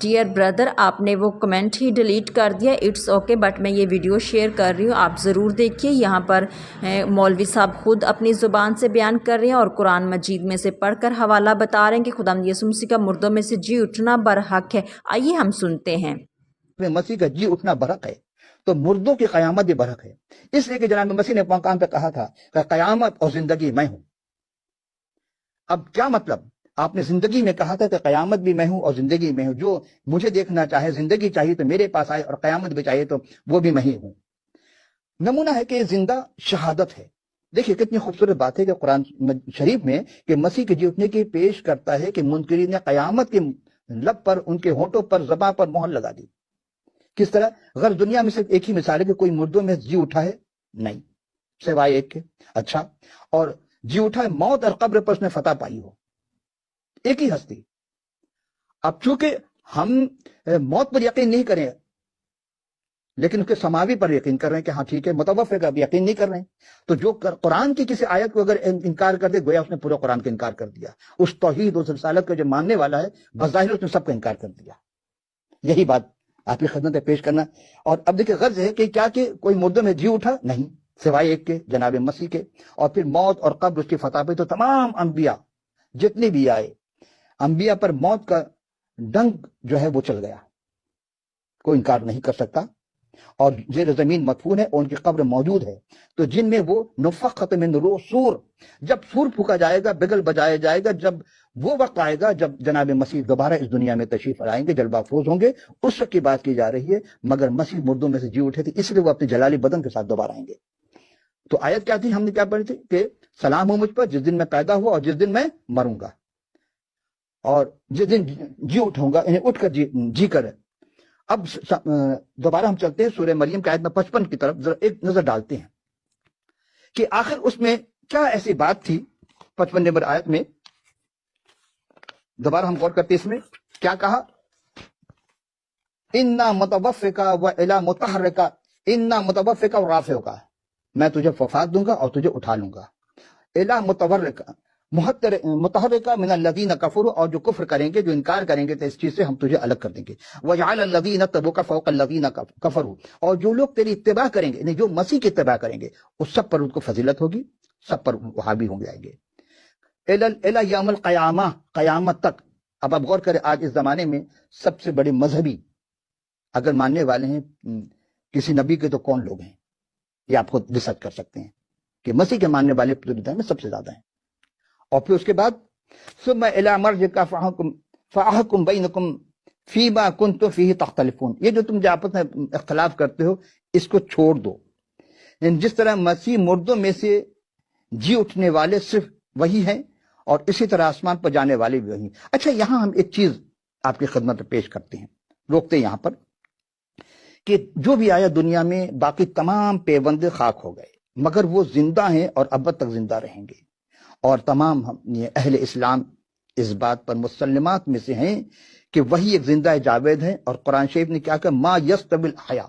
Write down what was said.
Dear brother, آپ نے وہ کمنٹ ہی ڈیلیٹ کر دیا، اٹس اوکے، بٹ میں یہ ویڈیو شیئر کر رہی ہوں، آپ ضرور دیکھیے۔ یہاں پر مولوی صاحب خود اپنی زبان سے بیان کر رہے ہیں اور قرآن مجید میں سے پڑھ کر حوالہ بتا رہے ہیں کہ خداوند یسوع مسیح کا مردوں میں سے جی اٹھنا برحق ہے۔ آئیے ہم سنتے ہیں۔ مسیح کا جی اٹھنا برحق ہے تو مردوں کی قیامت بھی برحق ہے، اس لیے کہ جناب مسیح نے مقام پہ کہا تھا کہ قیامت اور زندگی میں ہوں۔ اب کیا مطلب؟ آپ نے زندگی میں کہا تھا کہ قیامت بھی میں ہوں اور زندگی میں ہوں، جو مجھے دیکھنا چاہے، زندگی چاہیے تو میرے پاس آئے، اور قیامت بھی چاہیے تو وہ بھی میں ہی ہوں۔ نمونہ ہے کہ زندہ شہادت ہے۔ دیکھیے کتنی خوبصورت بات ہے کہ قرآن شریف میں کہ مسیح کے جی اٹھنے کی پیش کرتا ہے کہ منکرین نے قیامت کے لب پر، ان کے ہونٹوں پر، زبان پر مہر لگا دی۔ کس طرح؟ غرض دنیا میں صرف ایک ہی مثال ہے کہ کوئی مردوں میں جی اٹھا ہے؟ نہیں، سوائے ایک کے۔ اچھا، اور جی اٹھا ہے موت اور قبر پر اس نے فتح پائی ہو، ایک ہی ہستی۔ اب چونکہ ہم موت پر یقین نہیں کریں لیکن اس کے سماوی پر یقین کر رہے ہیں کہ ہاں ٹھیک ہے، متوفی کا بھی یقین نہیں کر رہے ہیں، تو جو قرآن کی کسی آیت کو اگر انکار کر دے گویا اس نے پورے قرآن کا انکار کر دیا۔ اس توحید و رسالت کا جو ماننے والا ہے بظاہر اس نے سب کا انکار کر دیا۔ یہی بات آپ کی خدمت میں پیش کرنا۔ اور اب دیکھیں غرض ہے کہ کیا کہ کوئی مردوں میں جی اٹھا؟ نہیں، سوائے ایک کے، جناب مسیح کے۔ اور پھر موت اور قبر اس کی فتح پہ، تو تمام انبیاء جتنے بھی آئے، انبیاء پر موت کا ڈنگ جو ہے وہ چل گیا، کوئی انکار نہیں کر سکتا۔ اور زیر زمین مدفون ہے اور ان کی قبر موجود ہے، تو جن میں وہ نفخت من روح، سور، جب سور پھونکا جائے گا، بگل بجایا جائے گا، جب وہ وقت آئے گا جب جناب مسیح دوبارہ اس دنیا میں تشریف لائیں گے، جلوہ افروز ہوں گے، اس وقت کی بات کی جا رہی ہے۔ مگر مسیح مردوں میں سے جی اٹھے تھے، اس لیے وہ اپنے جلالی بدن کے ساتھ دوبارہ آئیں گے۔ تو آیت کیا تھی؟ ہم نے کیا پڑھی تھی کہ سلام ہو مجھ پر جس دن میں پیدا ہوا اور جس دن میں مروں گا، اور جس دن جی اٹھوں گا، انہیں اٹھ کر جی کر۔ اب دوبارہ ہم چلتے ہیں سورہ مریم کی آیت میں 55 کی طرف، ذرا ایک نظر ڈالتے ہیں کہ آخر اس میں کیا ایسی بات تھی۔ 55 نمبر آیت میں دوبارہ ہم غور کرتے ہیں، اس میں کیا کہا؟ اِنَّا مُتَوَفِّكَ وَإِلَىٰ مُطَهِّرِكَ اِنَّا مُتَوَفِّكَ وَرَافِعُكَ، میں تجھے وفات دوں گا اور تجھے اٹھا لوں گا۔ اِلَىٰ مُتَوَرِّكَ متحرکہ من الذین کفروا، اور جو کفر کریں گے، جو انکار کریں گے تو اس چیز سے ہم تجھے الگ کر دیں گے۔ وَجَعَلَ الَّذِينَ اتَّبَعُوكَ فَوْقَ الَّذِينَ كَفَرُوا، اور جو لوگ تیری اتباع کریں گے، یعنی جو مسیح کی اتباع کریں گے، اس سب پر ان کو فضیلت ہوگی، سب پر وہ حاوی ہوں جائیں گے۔ اِلَى یوم القیامہ، قیامت تک۔ اب آپ غور کریں، آج اس زمانے میں سب سے بڑے مذہبی اگر ماننے والے ہیں کسی نبی کے تو کون لوگ ہیں؟ یہ آپ خود ریسرچ کر سکتے ہیں کہ مسیح کے ماننے والے پوری دنیا میں سب سے زیادہ ہیں۔ اور پھر اس کے بعد ثم الی مرجعک فاحکم بینکم فیما کنتم فیہ تختلفون، یہ جو تم جو آپس میں اختلاف کرتے ہو اس کو چھوڑ دو۔ یعنی جس طرح مسیح مردوں میں سے جی اٹھنے والے صرف وہی ہیں، اور اسی طرح آسمان پر جانے والے بھی وہی ہیں۔ اچھا، یہاں ہم ایک چیز آپ کی خدمت میں پیش کرتے ہیں، روکتے ہیں یہاں پر، کہ جو بھی آیا دنیا میں باقی تمام پیوند خاک ہو گئے، مگر وہ زندہ ہیں اور ابد تک زندہ رہیں گے۔ اور تمام اہل اسلام اس بات پر مسلمات میں سے ہیں کہ وہی ایک زندہ جاوید ہے، اور قرآن شریف نے کیا کہا؟ ما یستوی الحیاء